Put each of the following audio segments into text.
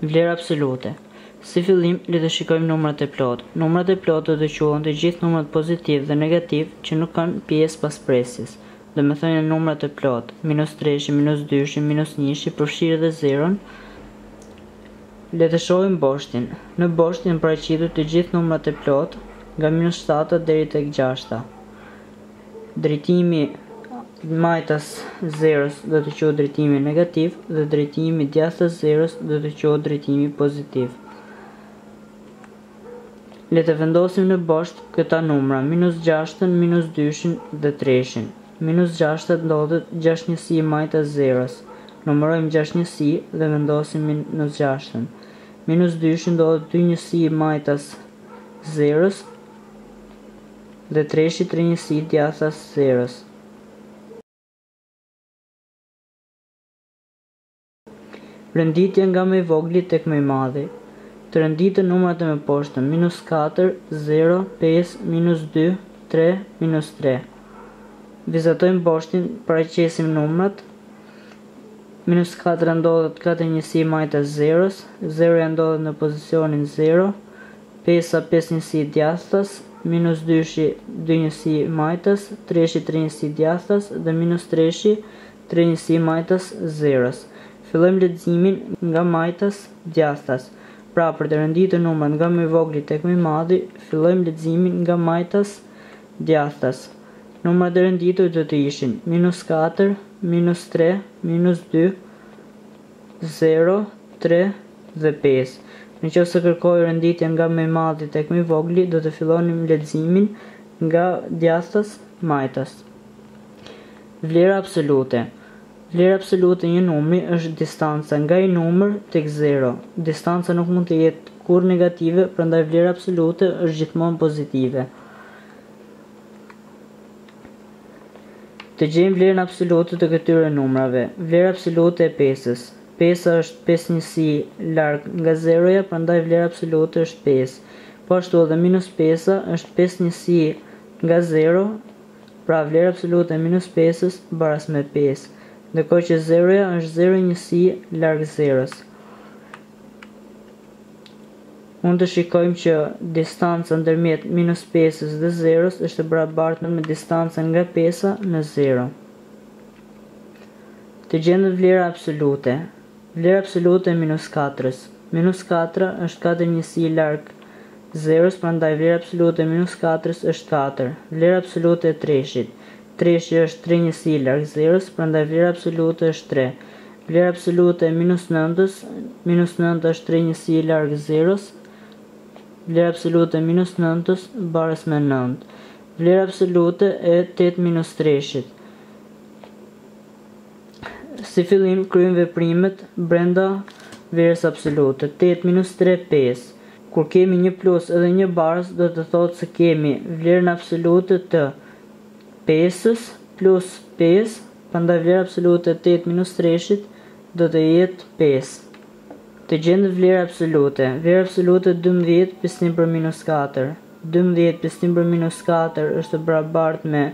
Vlerë absolute. Si fillim, le të shikojmë numrat e plotë. Numrat e plotë do të quhen të gjithë numrat pozitiv dhe negativ që nuk kanë pjesë paspresjes. Do me thënë numrat e plotë, -3, -2, -1, përfshirë dhe 0. Le të shohim boshtin. Në boshtin paraqitur të gjithë numrat e plotë, nga -7 deri tek 6. Drejtimi majtas 0 do të quhet drejtimi negativ dhe drejtimi djathtas 0 do të quhet drejtimi pozitiv. Le të vendosim në bosht këta numra, -6, -2 dhe 3. -6 ndodhet 6 njësi majtas 0. Numërojmë 6 njësi dhe vendosim -6. -2 ndodhet 2 njësi majtas 0 dhe 3 njësi djathtas 0. Renditja nga më i vogli tek më i madhi. Të renditën numrat e mëposhtëm, -4, 0, 5, -2, 3, -3. Vizatojmë boshtin, paraqesim numrat. -4 ndodhet 4 njësi majtas 0, 0 ndodhet në pozicionin 0, 5 5 njësi djathtas, -2 2 njësi majtas, 3 3 njësi djathtas dhe -3 3 njësi majtas 0. Fillojmë leximin nga majtas djathtas. Pra, për të renditur numrat nga më i vogli tek më i madhi, fillojmë leximin nga majtas djathtas. Numrat e renditur do të ishin -4, -3, -2, 0, 3 dhe 5. Nëse kërkoj renditjen nga më i madhi tek më i vogli, do të fillonim leximin nga djathtas majtas. Vlera absolute. Vlera absolute e një numri është distanca nga një numër tek 0. Distanca nuk mund të jetë kurrë negative, prandaj vlera absolute është gjithmonë pozitive. Të gjejmë vlerën absolute të këtyre numrave. Vlera absolute e 5-s. 5 është 5 njësi larg nga 0-ja, prandaj vlera absolute është 5. Po ashtu edhe -5 është 5 njësi nga 0, pra vlera absolute e -5-s baras me 5. Ndërkohë që 0-ja është 0 njësi larg 0-s. Mund të shikojmë që distanca ndërmjet -5-s dhe 0-s është e barabartë me distancën nga 5-a në 0. Të gjendet vlera absolute. Vlera absolute e -4-s. -4 është 4 njësi larg 0-s, prandaj vlera absolute e -4-s është 4. Vlera absolute e 3-shit. 3-shi është 3 njësi larg 0-s, prandaj vlera absolute është 3. Vlera absolute e -9-s. -9 është 3 njësi larg 0-s. Vlera absolute e -9-s baras me 9. Vlera absolute e 8-3-shit. Si fillim kryejmë veprimet brenda vlerës absolute. 8 - 3 5. Kur kemi një plus edhe një barës, do të thotë se kemi vlerën absolute të 5-s plus 5, prandaj vlera absolute e 8 - 3-shit do të jetë 5. Të gjendet vlera absolute. Vlera absolute 12 pisnim për -4. 12 pisnim për -4 është barabartë me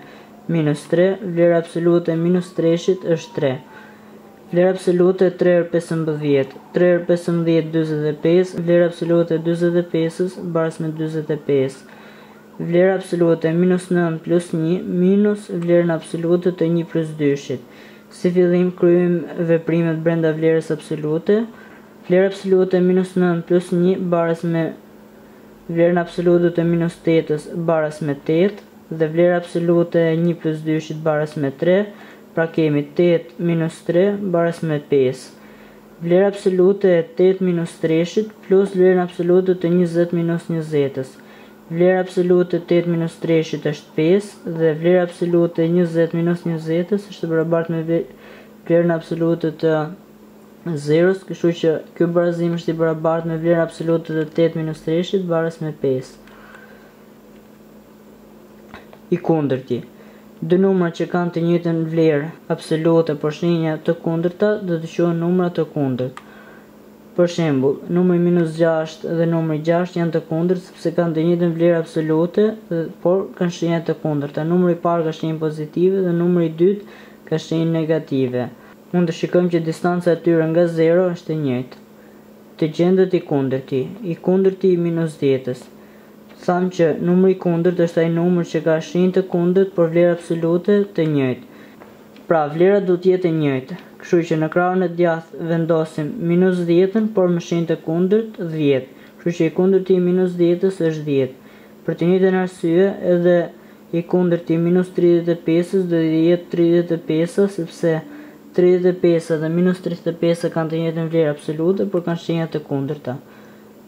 -3. Vlera absolute e -3-shit është 3. Vlera absolute 3/15. 3/15 45. Vlera absolute e 45-s baras me 45. Vlera absolute e -9 plus 1 minus vlerën absolute të 1 plus 2-shit. Si fillim kryejmë veprimet brenda vlerës absolute. Vlera absolute e -9 plus 1 baras me vlerën absolute të -8-s baras me 8 dhe vlera absolute e 1 plus 2-shit baras me 3. Pra kemi 8 - 3 baras me 5. Vlera absolute e 8 - 3-shit plus vlerën absolute të 20 - 20-s. Vlera absolute e 8 - 3-shit është 5 dhe vlera absolute e 20 - 20-s është barabartë me vlerën absolute të 0-s, kështu që ky barazim është i barabartë me vlerën absolute të 8 - 3-shit baras me 5. I kundërti. Dy numra që kanë të njëjtën vlerë absolute por shenja të kundërta do të quhen numra të kundërt. Për shembull, numri -6 dhe numri 6 janë të kundërt sepse kanë të njëjtën vlerë absolute, por kanë shenja të kundërta. Numri i parë ka shenjë pozitive dhe numri i dytë ka shenjë negative. Mund të shikojmë që distanca e tyre nga 0 është e njëjtë. të gjendet i kundërti. I kundërti i minus 10-ës. Thamë që numri i kundërt është ai numër që ka shenjë të kundërt por vlerë absolute të njëjtë. Pra, vlera duhet të jetë e njëjtë. Kështu që në krahun e djathtë vendosim minus 10-ën, por me shenjë të kundërt 10. Kështu që i kundërti i minus 10-ës është 10. Për të njëjtën arsye, edhe i kundërti i minus 35-ës do të jetë 35, sepse 35 dhe minus 35 kanë të njëjtën vlerë absolute, por kanë shenja të kundërta.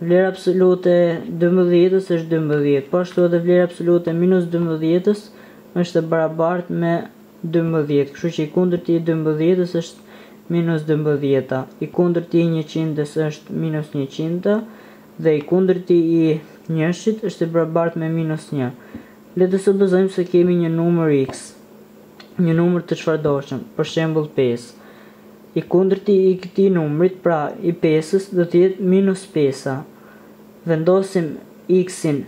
Vlera absolute e 12-ës është 12, po ashtu edhe vlera absolute e minus 12-ës është e barabartë me 12, kështu që i kundërti i 12-ës është minus 12, i kundërti i 100-ës është minus 100 dhe i kundërti i 1-shit është e barabartë me minus 1. Le të supozojmë se kemi një numër x, një numër të çfarëdoshëm, për shembull 5. I kundërti i këtij numrit, pra i 5-ës, do të jetë minus 5. Vendosim x-in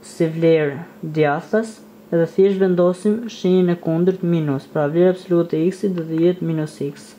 si vlerë djathtas edhe thjesht vendosim shenjën e kundërt minus, pra vlera absolute e x-it do të jetë minus x.